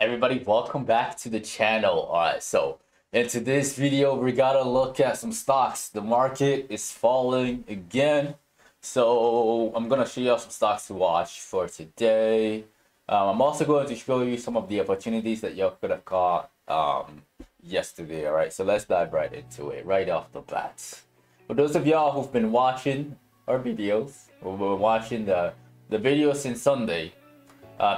Everybody, welcome back to the channel. All right, so in today's video we gotta look at some stocks. The market is falling again, so I'm gonna show you some stocks to watch for today. I'm also going to show you some of the opportunities that you could have caught yesterday. All right, so let's dive right into it right off the bat. For those of y'all who've been watching our videos, who've been watching the videos since Sunday,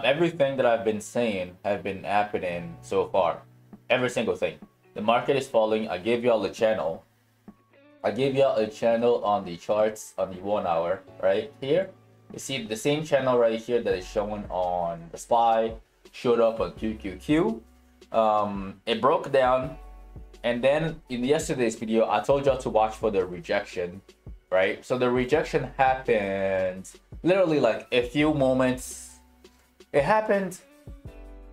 everything that I've been saying have been happening so far. Every single thing. The market is falling. I gave y'all a channel. I gave y'all a channel on the charts on the 1 hour right here. You see the same channel right here that is shown on the SPY showed up on QQQ. It broke down, and then in yesterday's video I told y'all to watch for the rejection, right? So the rejection happened literally like a few moments. It happened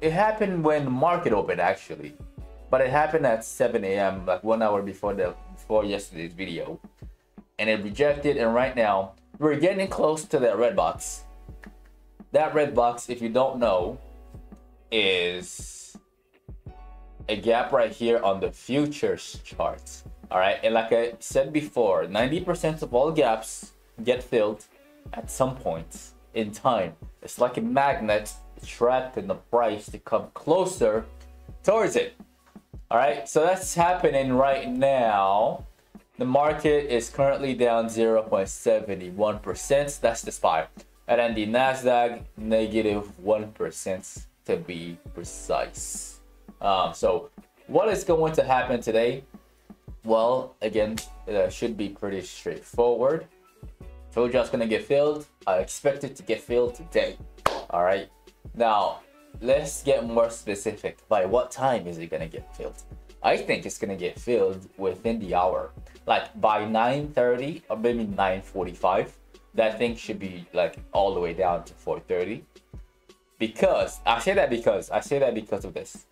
when the market opened actually, but it happened at 7 a.m. like 1 hour before yesterday's video, and it rejected. And right now we're getting close to that red box. That red box, if you don't know, is a gap right here on the futures charts. All right, and like I said before, 90% of all gaps get filled at some point in time. It's like a magnet trapped in the price to come closer towards it. All right, so that's happening right now. The market is currently down 0.71%. That's the SPY. And then the Nasdaq negative 1% to be precise. So what is going to happen today? Well, again, it should be pretty straightforward. Told you I was gonna get filled. I expect it to get filled today. All right, now let's get more specific. By what time is it gonna get filled? I think it's gonna get filled within the hour, like by 9:30 or maybe 9:45. That thing should be like all the way down to 4:30. Because I say that because of this.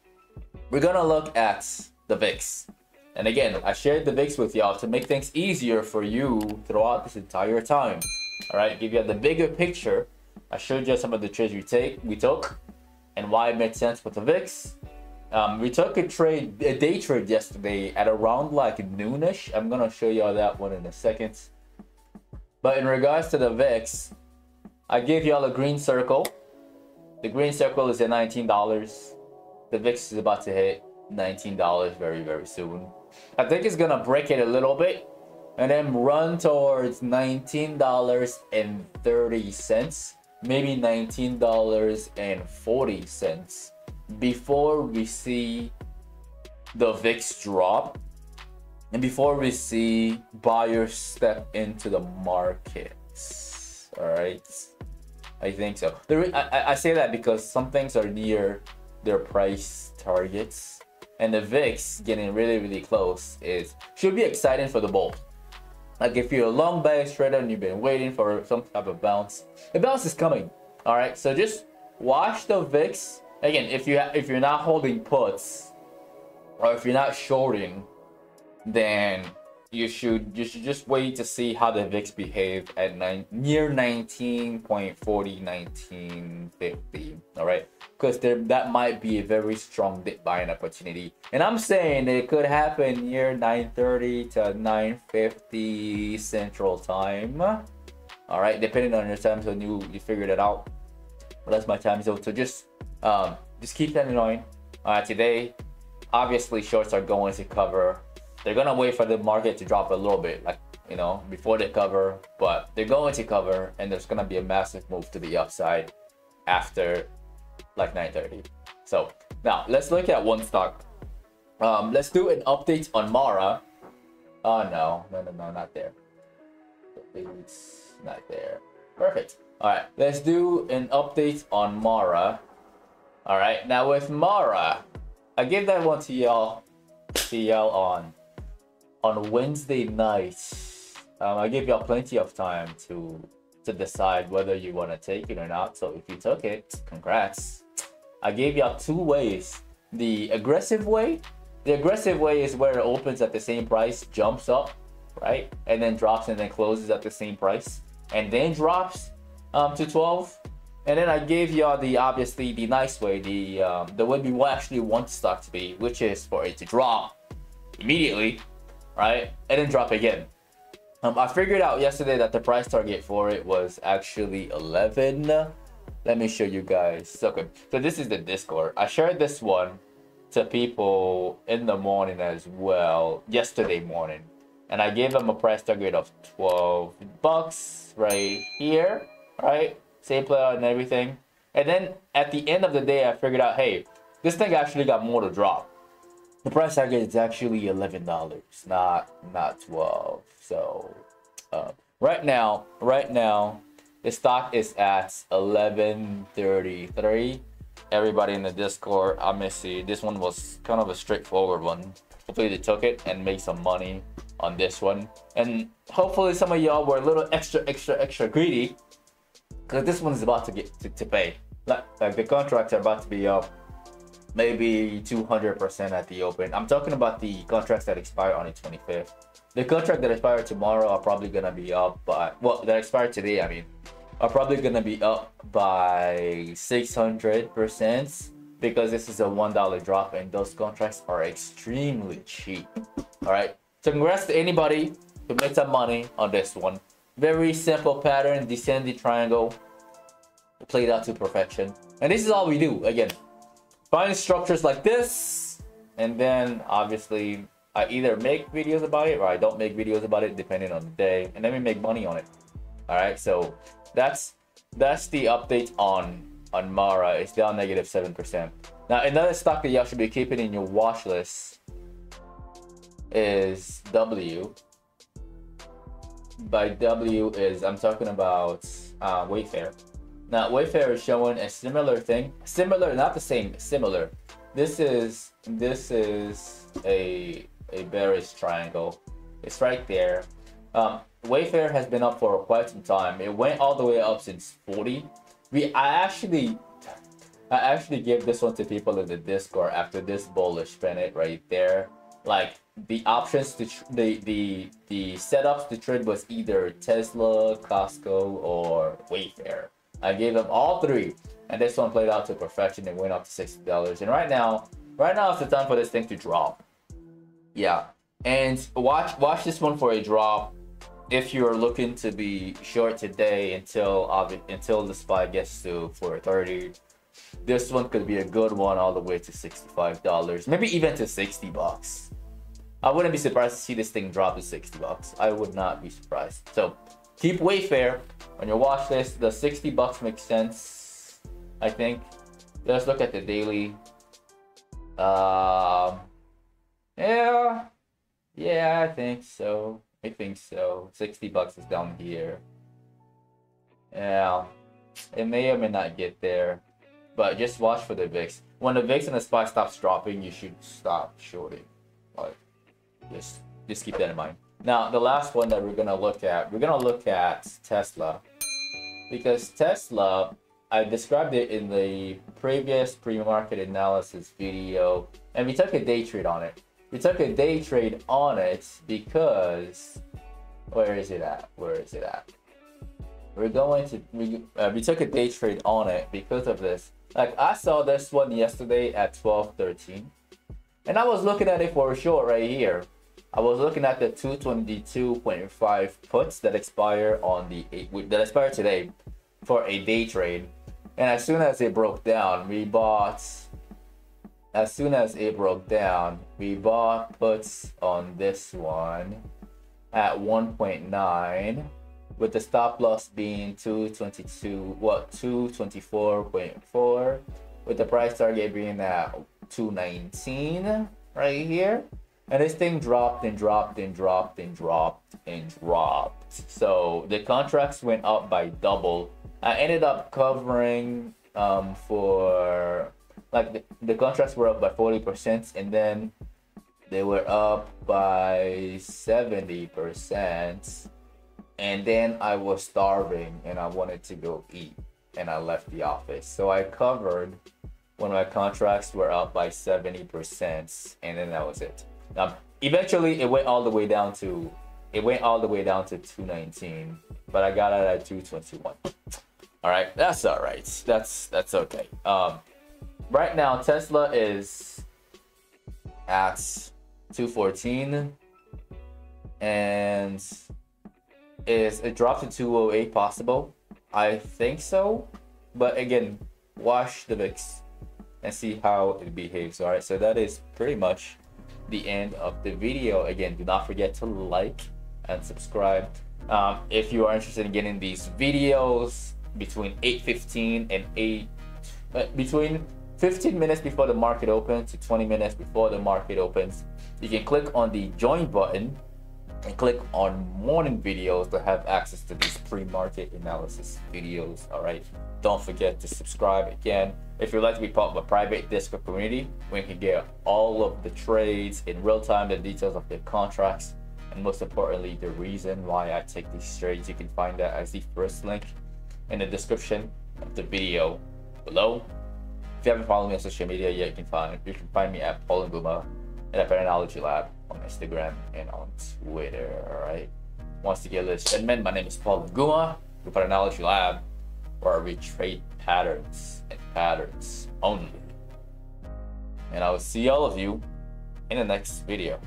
We're gonna look at the VIX. And again, I shared the VIX with y'all to make things easier for you throughout this entire time. All right, give you the bigger picture. I showed you some of the trades we took, and why it made sense with the VIX. We took a day trade yesterday at around like noonish. I'm gonna show y'all that one in a second. But in regards to the VIX, I gave y'all a green circle. The green circle is at $19. The VIX is about to hit $19 very, very soon. I think it's gonna break it a little bit and then run towards $19.30, maybe $19.40 before we see the VIX drop and before we see buyers step into the markets. All right, I think so. I say that because some things are near their price targets. And the VIX getting really, really close should be exciting for the bull. Like if you're a long bias trader and you've been waiting for some type of bounce, the bounce is coming. All right, so just watch the VIX. Again, if you're not holding puts or if you're not shorting, then you should just wait to see how the VIX behave at near 19.40, 1950. All right, because that might be a very strong dip buying opportunity, and I'm saying it could happen near 9:30 to 9:50 Central Time. All right, depending on your time zone, you figure that out. But that's my time zone, so just keep that in mind. Today, obviously, shorts are going to cover. They're gonna wait for the market to drop a little bit, like, you know, before they cover, but they're going to cover, and there's gonna be a massive move to the upside after like 9:30. So now let's look at one stock. Let's do an update on Mara. Oh no, not there. It's not there. Perfect. All right, let's do an update on Mara. All right, now with Mara, I gave that one to y'all on Wednesday night. I gave y'all plenty of time to decide whether you want to take it or not. So if you took it, congrats. I gave y'all two ways. The aggressive way is where it opens at the same price, jumps up, right, and then drops and then closes at the same price, and then drops to 12 And then I gave y'all the obviously the nice way, the way we actually want the stock to be, which is for it to drop immediately, right, and then drop again. I figured out yesterday that the price target for it was actually 11. Let me show you guys. Okay, so this is the Discord. I shared this one to people in the morning as well, yesterday morning, and I gave them a price target of 12 bucks right here, right? Same playout and everything. And then at the end of the day, I figured out, hey, this thing actually got more to drop. The price target is actually $11, not 12. So right now, the stock is at 11.33. Everybody in the Discord, I'm gonna see. This one was kind of a straightforward one. Hopefully they took it and made some money on this one. And hopefully some of y'all were a little extra greedy, because this one is about to get to pay. Like the contracts are about to be up maybe 200% at the open. I'm talking about the contracts that expire on the 25th. The contract that expire tomorrow are probably gonna be up by, well, that expire today, I mean, are probably gonna be up by 600%, because this is a $1 drop and those contracts are extremely cheap. All right, so congrats to anybody who made some money on this one. Very simple pattern, descending triangle, played out to perfection. And this is all we do. Again, find structures like this, and then obviously I either make videos about it or I don't make videos about it, depending on the day, and then we make money on it. All right, so that's the update on Mara. It's down -7%. Now another stock that y'all should be keeping in your watch list is W. By W is, I'm talking about Wayfair. Now Wayfair is showing a similar thing, similar, not the same, similar. This is a bearish triangle. It's right there. Wayfair has been up for quite some time. It went all the way up since 40. I actually gave this one to people in the Discord after this bullish pennant right there. Like the options to the setups to trade was either Tesla, Costco, or Wayfair. I gave them all three, and this one played out to perfection and went up to $60. And right now it's the time for this thing to drop. Yeah, and watch this one for a drop if you're looking to be short today until the SPY gets to 430. This one could be a good one all the way to $65, maybe even to 60 bucks. I wouldn't be surprised to see this thing drop to 60 bucks. I would not be surprised. So keep Wayfair on your watch list. The 60 bucks makes sense, I think. Let's look at the daily. Yeah, I think so. 60 bucks is down here. Yeah, it may or may not get there, but just watch for the VIX. When the VIX and the SPY stops dropping, you should stop shorting. Like, just keep that in mind. Now, the last one that we're gonna look at Tesla, because Tesla, I described it in the previous pre-market analysis video, and we took a day trade on it. We took a day trade on it because, where is it at? We took a day trade on it because of this. Like, I saw this one yesterday at 12.13, and I was looking at it for a short right here. I was looking at the 222.5 puts that expire today for a day trade, and as soon as it broke down, we bought. As soon as it broke down, we bought puts on this one at 1.9, with the stop loss being 224.4, with the price target being at 219 right here. And this thing dropped and dropped and dropped and dropped and dropped. So the contracts went up by double. I ended up covering for, like, the contracts were up by 40%, and then they were up by 70%. And then I was starving and I wanted to go eat, and I left the office. So I covered when my contracts were up by 70%, and then that was it. Eventually it went all the way down to 219, but I got it at 221. All right, that's all right. That's okay. Right now Tesla is at 214, and is it dropped to 208 possible? I think so, but again, watch the VIX and see how it behaves. All right, so that is pretty much the end of the video. Again, do not forget to like and subscribe. If you are interested in getting these videos between 8:15 and between 15 minutes before the market opens to 20 minutes before the market opens, you can click on the join button and click on morning videos to have access to these pre-market analysis videos. All right, don't forget to subscribe. Again, if you'd like to be part of a private Discord community where you can get all of the trades in real time, the details of their contracts, and most importantly, the reason why I take these trades, you can find that as the first link in the description of the video below. If you haven't followed me on social media yet, you can find me at NGumah and at Patternology Lab on Instagram and on Twitter. All right. Once again, ladies and gentlemen, my name is NGumah with Patternology Lab, where we trade patterns and patterns only. And I will see all of you in the next video.